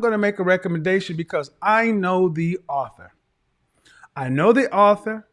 going to make a recommendation because I know the author. I know the author.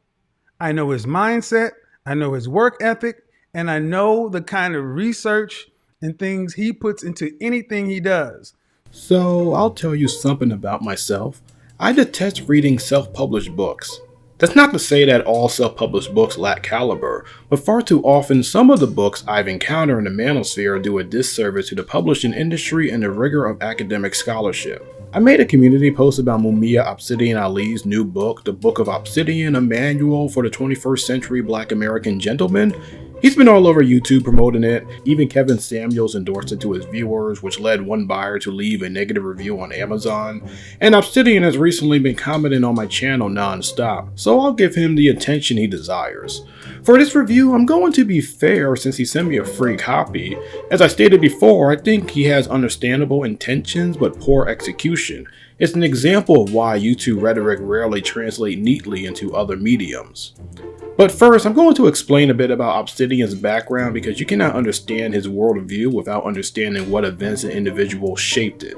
I know his mindset. I know his work ethic. And I know the kind of research and things he puts into anything he does. So I'll tell you something about myself. I detest reading self-published books. That's not to say that all self-published books lack caliber, but far too often some of the books I've encountered in the Manosphere do a disservice to the publishing industry and the rigor of academic scholarship. I made a community post about Mumia Obsidian Ali's new book, The Book of Obsidian, a manual for the 21st century Black American gentleman. He's been all over YouTube promoting it. Even Kevin Samuels endorsed it to his viewers, which led one buyer to leave a negative review on Amazon. And Obsidian has recently been commenting on my channel non-stop, so I'll give him the attention he desires. For this review, I'm going to be fair since he sent me a free copy. As I stated before, I think he has understandable intentions but poor execution. It's an example of why YouTube rhetoric rarely translates neatly into other mediums. But first, I'm going to explain a bit about Obsidian's background because you cannot understand his worldview without understanding what events and individuals shaped it.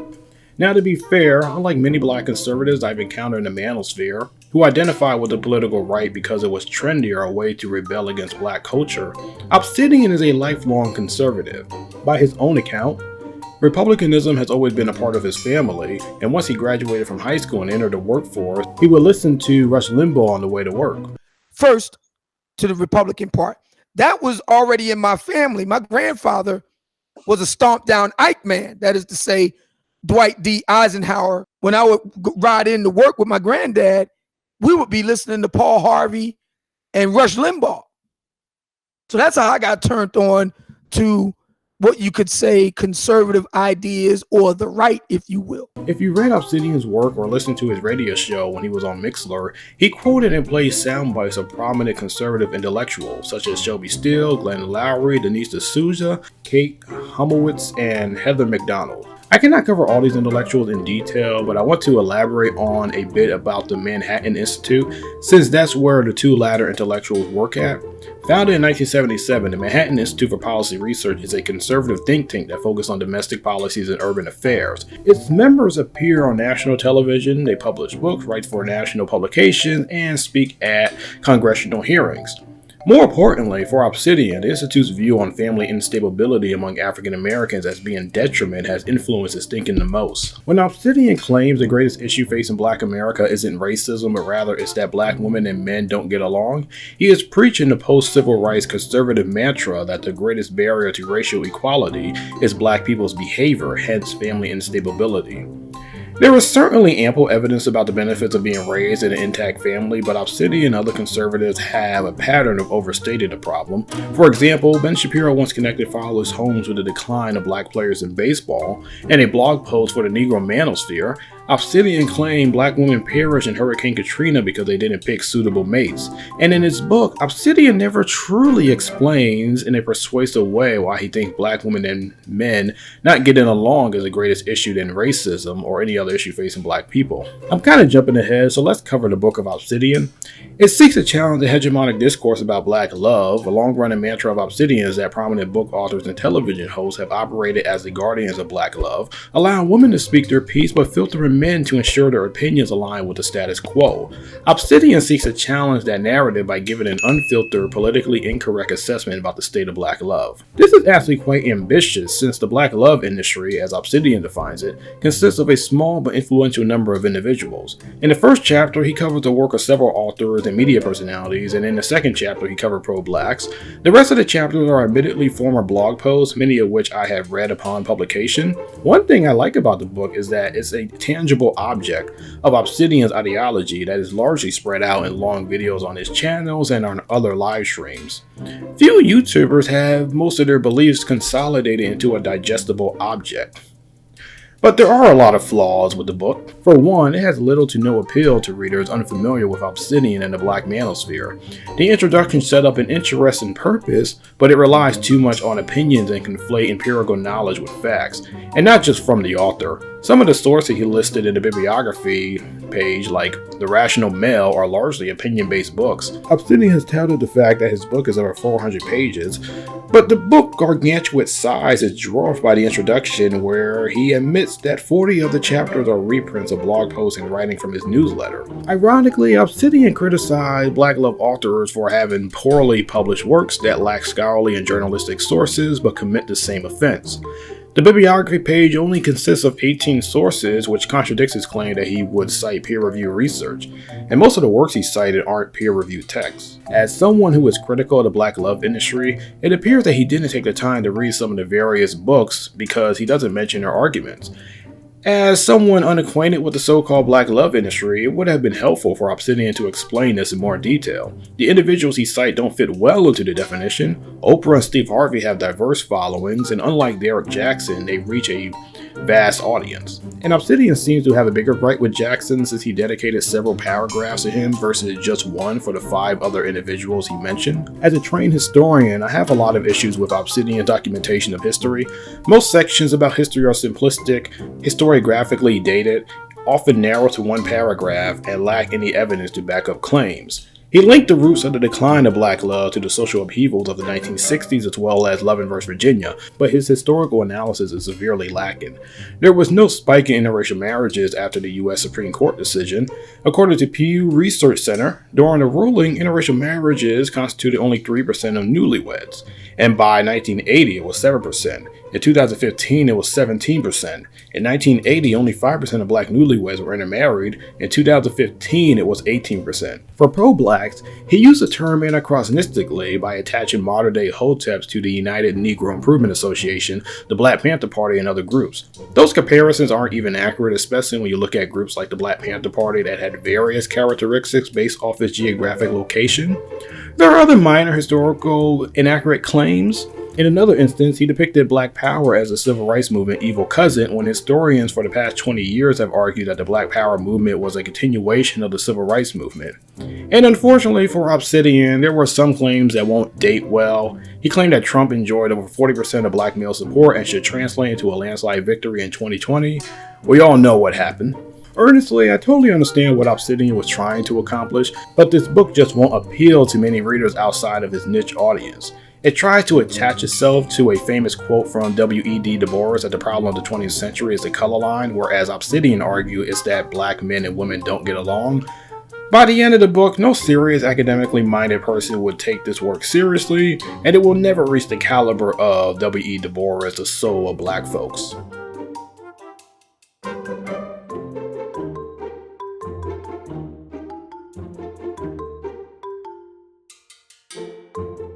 Now, to be fair, unlike many Black conservatives I've encountered in the Manosphere, who identify with the political right because it was trendy or a way to rebel against Black culture, Obsidian is a lifelong conservative. By his own account, Republicanism has always been a part of his family, and once he graduated from high school and entered the workforce, he would listen to Rush Limbaugh on the way to work. First, to the Republican part, that was already in my family. My grandfather was a stomp down Ike man. That is to say, Dwight D. Eisenhower. When I would ride in to work with my granddad, we would be listening to Paul Harvey and Rush Limbaugh. So that's how I got turned on to what you could say conservative ideas, or the right, if you will. If you read Obsidian's work or listened to his radio show when he was on Mixlr, he quoted and played sound bites of prominent conservative intellectuals such as Shelby Steele, Glenn Lowry, Denise D'Souza, Kate Humowitz, and Heather McDonald. I cannot cover all these intellectuals in detail, but I want to elaborate on a bit about the Manhattan Institute, since that's where the two latter intellectuals work at. Founded in 1977, the Manhattan Institute for Policy Research is a conservative think tank that focuses on domestic policies and urban affairs. Its members appear on national television, they publish books, write for national publications, and speak at congressional hearings. More importantly, for Obsidian, the Institute's view on family instability among African Americans as being detriment has influenced his thinking the most. When Obsidian claims the greatest issue facing Black America isn't racism, but rather it's that Black women and men don't get along, he is preaching the post-civil rights conservative mantra that the greatest barrier to racial equality is Black people's behavior, hence family instability. There is certainly ample evidence about the benefits of being raised in an intact family, but Obsidian and other conservatives have a pattern of overstating the problem. For example, Ben Shapiro once connected Fowler's Holmes with the decline of Black players in baseball. In a blog post for the Negro Manosphere, Obsidian claimed Black women perished in Hurricane Katrina because they didn't pick suitable mates. And in his book, Obsidian never truly explains in a persuasive way why he thinks Black women and men not getting along is the greatest issue than racism or any other issue facing Black people. I'm kind of jumping ahead, so let's cover the book of Obsidian. It seeks to challenge the hegemonic discourse about Black love. A long-running mantra of Obsidian is that prominent book authors and television hosts have operated as the guardians of Black love, allowing women to speak their piece but filtering men to ensure their opinions align with the status quo. Obsidian seeks to challenge that narrative by giving an unfiltered, politically incorrect assessment about the state of Black love. This is actually quite ambitious since the Black love industry, as Obsidian defines it, consists of a small but influential number of individuals. In the first chapter, he covers the work of several authors and media personalities, and in the second chapter, he covered pro-Blacks. The rest of the chapters are admittedly former blog posts, many of which I have read upon publication. One thing I like about the book is that it's a tangible object of Obsidian's ideology that is largely spread out in long videos on his channels and on other live streams. Few YouTubers have most of their beliefs consolidated into a digestible object. But there are a lot of flaws with the book. For one, it has little to no appeal to readers unfamiliar with Obsidian and the Black Manosphere. The introduction set up an interesting purpose, but it relies too much on opinions and conflate empirical knowledge with facts, and not just from the author. Some of the sources he listed in the bibliography page, like The Rational Male, are largely opinion-based books. Obsidian has touted the fact that his book is over 400 pages, but the book's gargantuan size is dwarfed by the introduction, where he admits that 40 of the chapters are reprints of blog posts and writing from his newsletter. Ironically, Obsidian criticized Black Love authors for having poorly published works that lack scholarly and journalistic sources but commit the same offense. The bibliography page only consists of 18 sources, which contradicts his claim that he would cite peer-reviewed research, and most of the works he cited aren't peer-reviewed texts. As someone who is critical of the Black love industry, it appears that he didn't take the time to read some of the various books because he doesn't mention their arguments. As someone unacquainted with the so-called Black love industry, it would have been helpful for Obsidian to explain this in more detail. The individuals he cites don't fit well into the definition. Oprah and Steve Harvey have diverse followings, and unlike Derek Jackson, they reach a vast audience. And Obsidian seems to have a bigger gripe with Jackson since he dedicated several paragraphs to him versus just one for the 5 other individuals he mentioned. As a trained historian, I have a lot of issues with Obsidian's documentation of history. Most sections about history are simplistic, historiographically dated, often narrow to one paragraph, and lack any evidence to back up claims. He linked the roots of the decline of Black love to the social upheavals of the 1960s as well as Loving vs. Virginia, but his historical analysis is severely lacking. There was no spike in interracial marriages after the U.S. Supreme Court decision. According to Pew Research Center, during the ruling, interracial marriages constituted only 3% of newlyweds, and by 1980 it was 7%. In 2015, it was 17%. In 1980, only 5% of Black newlyweds were intermarried. In 2015, it was 18%. For pro-Blacks, he used the term anachronistically by attaching modern-day hoteps to the United Negro Improvement Association, the Black Panther Party, and other groups. Those comparisons aren't even accurate, especially when you look at groups like the Black Panther Party that had various characteristics based off its geographic location. There are other minor historical inaccurate claims. In another instance, he depicted Black Power as the civil rights movement evil cousin, when historians for the past 20 years have argued that the Black Power movement was a continuation of the civil rights movement. And unfortunately for Obsidian, there were some claims that won't date well. He claimed that Trump enjoyed over 40% of Black male support and should translate into a landslide victory in 2020. We all know what happened. Earnestly, I totally understand what Obsidian was trying to accomplish, but this book just won't appeal to many readers outside of his niche audience. It tries to attach itself to a famous quote from W.E.B. Du Bois that the problem of the 20th century is the color line, whereas Obsidian argued it's that Black men and women don't get along. By the end of the book, no serious academically minded person would take this work seriously, and it will never reach the caliber of W.E.B. Du Bois, The Soul of Black Folks.